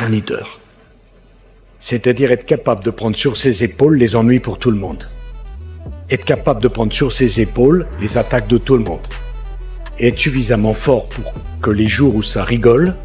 Être un leader, c'est-à-dire être capable de prendre sur ses épaules les ennuis pour tout le monde. Être capable de prendre sur ses épaules les attaques de tout le monde. Et être suffisamment fort pour que les jours où ça rigole,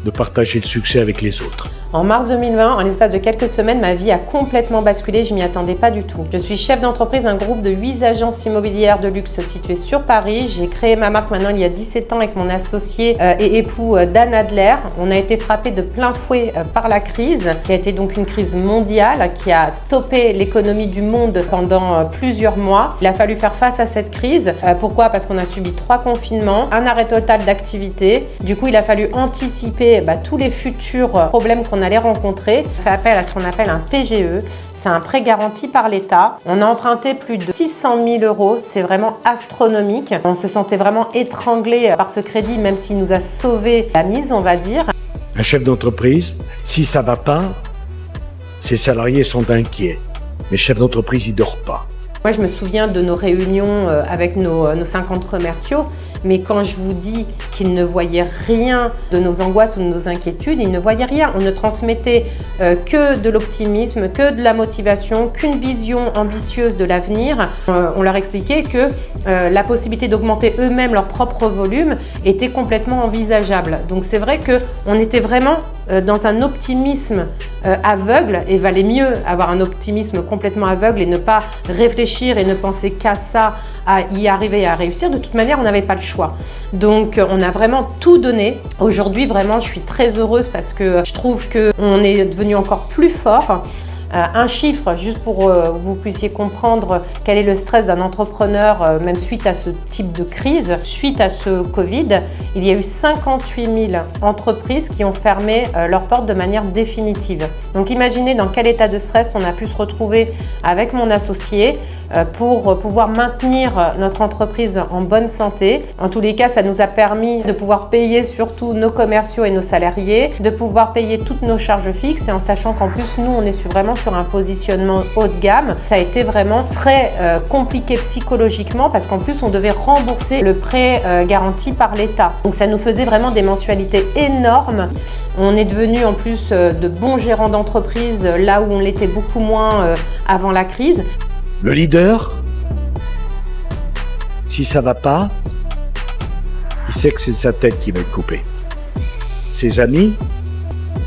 de partager le succès avec les autres. En mars 2020, en l'espace de quelques semaines, ma vie a complètement basculé, je m'y attendais pas du tout. Je suis chef d'entreprise d'un groupe de 8 agences immobilières de luxe situées sur Paris. J'ai créé ma marque maintenant il y a 17 ans avec mon associé et époux Dan Adler. On a été frappé de plein fouet par la crise, qui a été donc une crise mondiale, qui a stoppé l'économie du monde pendant plusieurs mois. Il a fallu faire face à cette crise. Pourquoi? Parce qu'on a subi 3 confinements, un arrêt total d'activité. Du coup, il a fallu anticiper tous les futurs problèmes qu'on allait rencontrer. On fait appel à ce qu'on appelle un PGE. C'est un prêt garanti par l'État. On a emprunté plus de 600 000 €. C'est vraiment astronomique. On se sentait vraiment étranglé par ce crédit, même s'il nous a sauvé la mise, on va dire. Un chef d'entreprise, si ça va pas, ses salariés sont inquiets. Mais chef d'entreprise, il dort pas. Moi, je me souviens de nos réunions avec nos 50 commerciaux, mais quand je vous dis qu'ils ne voyaient rien de nos angoisses ou de nos inquiétudes, ils ne voyaient rien. On ne transmettait que de l'optimisme, que de la motivation, qu'une vision ambitieuse de l'avenir. On leur expliquait que la possibilité d'augmenter eux-mêmes leur propre volume était complètement envisageable. Donc c'est vrai qu'on était vraiment dans un optimisme aveugle, et valait mieux avoir un optimisme complètement aveugle et ne pas réfléchir et ne penser qu'à ça, à y arriver et à réussir. De toute manière, on n'avait pas le choix. Donc on a vraiment tout donné. Aujourd'hui, vraiment, je suis très heureuse parce que je trouve qu'on est devenu encore plus fort. Un chiffre, juste pour que vous puissiez comprendre quel est le stress d'un entrepreneur, même suite à ce type de crise. Suite à ce Covid, il y a eu 58 000 entreprises qui ont fermé leurs portes de manière définitive. Donc imaginez dans quel état de stress on a pu se retrouver avec mon associé pour pouvoir maintenir notre entreprise en bonne santé. En tous les cas, ça nous a permis de pouvoir payer surtout nos commerciaux et nos salariés, de pouvoir payer toutes nos charges fixes, et en sachant qu'en plus, nous, on est vraiment sur un positionnement haut de gamme. Ça a été vraiment très compliqué psychologiquement parce qu'en plus, on devait rembourser le prêt garanti par l'État. Donc ça nous faisait vraiment des mensualités énormes. On est devenu en plus de bons gérants d'entreprise là où on l'était beaucoup moins avant la crise. Le leader, si ça va pas, il sait que c'est sa tête qui va être coupée. Ses amis,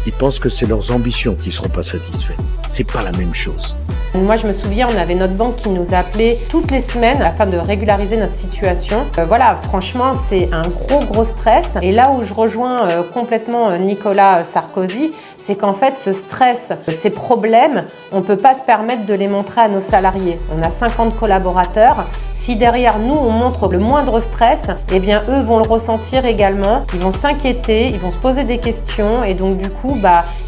ils pensent que c'est leurs ambitions qui ne seront pas satisfaites. C'est pas la même chose. Moi, je me souviens, on avait notre banque qui nous appelait toutes les semaines afin de régulariser notre situation. Voilà, franchement, c'est un gros stress. Et là où je rejoins complètement Nicolas Sarkozy, c'est qu'en fait, ce stress, ces problèmes, on ne peut pas se permettre de les montrer à nos salariés. On a 50 collaborateurs. Si derrière nous, on montre le moindre stress, eh bien, eux vont le ressentir également. Ils vont s'inquiéter, ils vont se poser des questions et donc, du coup,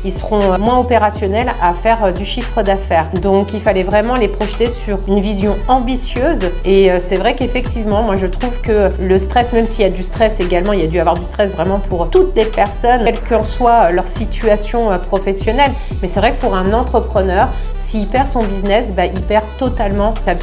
ils seront moins opérationnels à faire du chiffre d'affaires. Donc, il fallait vraiment les projeter sur une vision ambitieuse. Et c'est vrai qu'effectivement, moi, je trouve que le stress, même s'il y a du stress également, il y a dû avoir du stress vraiment pour toutes les personnes, quelle qu'en soit leur situation professionnelle. Mais c'est vrai que pour un entrepreneur, s'il perd son business, il perd totalement sa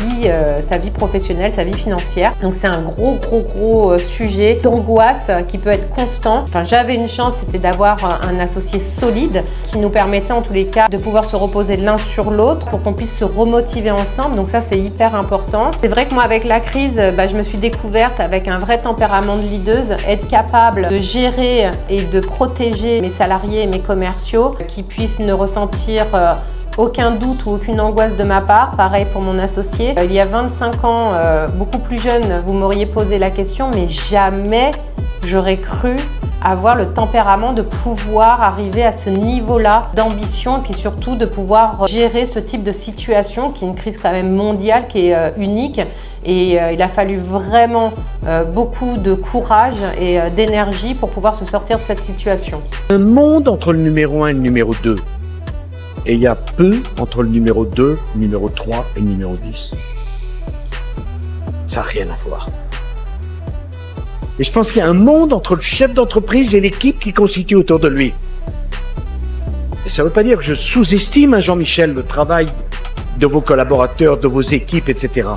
vie professionnelle, sa vie financière. Donc c'est un gros sujet d'angoisse qui peut être constant. Enfin, j'avais une chance, c'était d'avoir un associé solide qui nous permettait en tous les cas de pouvoir se reposer l'un sur l'autre pour qu'on puisse se remotiver ensemble. Donc ça, c'est hyper important. C'est vrai que moi, avec la crise, je me suis découverte avec un vrai tempérament de leaduse, être capable de gérer et de protéger mes salariés et mes commerciaux, qui puissent ne ressentir aucun doute ou aucune angoisse de ma part. Pareil pour mon associé. Il y a 25 ans, beaucoup plus jeune, vous m'auriez posé la question, mais jamais j'aurais cru avoir le tempérament de pouvoir arriver à ce niveau-là d'ambition et puis surtout de pouvoir gérer ce type de situation qui est une crise quand même mondiale, qui est unique. Et il a fallu vraiment beaucoup de courage et d'énergie pour pouvoir se sortir de cette situation. Un monde entre le numéro 1 et le numéro 2. Et il y a peu entre le numéro 2, le numéro 3 et le numéro 10. Ça n'a rien à voir. Et je pense qu'il y a un monde entre le chef d'entreprise et l'équipe qui constitue autour de lui. Et ça ne veut pas dire que je sous-estime, Jean-Michel, le travail de vos collaborateurs, de vos équipes, etc.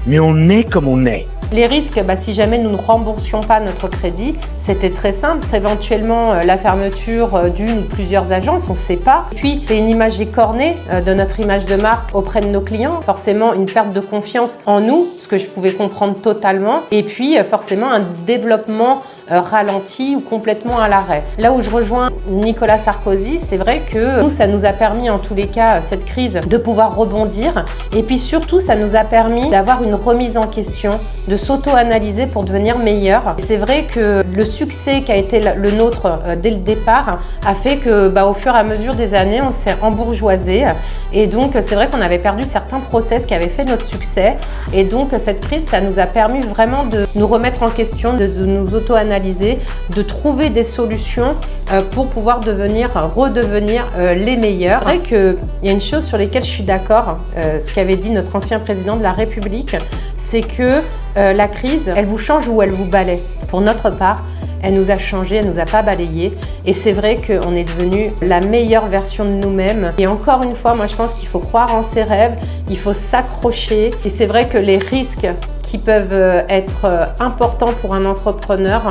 Mais on est comme on est. Les risques, si jamais nous ne remboursions pas notre crédit, c'était très simple. C'est éventuellement la fermeture d'une ou plusieurs agences, on ne sait pas. Et puis, c'est une image écornée de notre image de marque auprès de nos clients. Forcément, une perte de confiance en nous, ce que je pouvais comprendre totalement. Et puis, forcément, un développement ralenti ou complètement à l'arrêt. Là où je rejoins Nicolas Sarkozy, c'est vrai que nous, ça nous a permis, en tous les cas, cette crise, de pouvoir rebondir. Et puis surtout, ça nous a permis d'avoir une remise en question, de s'auto-analyser pour devenir meilleur. Et c'est vrai que le succès qui a été le nôtre dès le départ a fait que, au fur et à mesure des années, on s'est embourgeoisé. Et donc, c'est vrai qu'on avait perdu certains process qui avaient fait notre succès. Et donc, cette crise, ça nous a permis vraiment de nous remettre en question, de nous auto-analyser, de trouver des solutions pour pouvoir redevenir les meilleurs. C'est vrai qu'il y a une chose sur laquelle je suis d'accord, ce qu'avait dit notre ancien président de la République, c'est que la crise, elle vous change ou elle vous balaie. Pour notre part, elle nous a changé, elle nous a pas balayé. Et c'est vrai qu'on est devenu la meilleure version de nous-mêmes. Et encore une fois, moi je pense qu'il faut croire en ses rêves, il faut s'accrocher. Et c'est vrai que les risques qui peuvent être importants pour un entrepreneur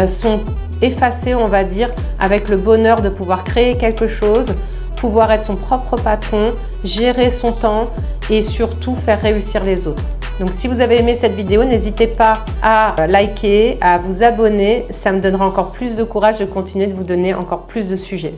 sont effacés, on va dire, avec le bonheur de pouvoir créer quelque chose, pouvoir être son propre patron, gérer son temps et surtout faire réussir les autres. Donc si vous avez aimé cette vidéo, n'hésitez pas à liker, à vous abonner. Ça me donnera encore plus de courage de continuer de vous donner encore plus de sujets.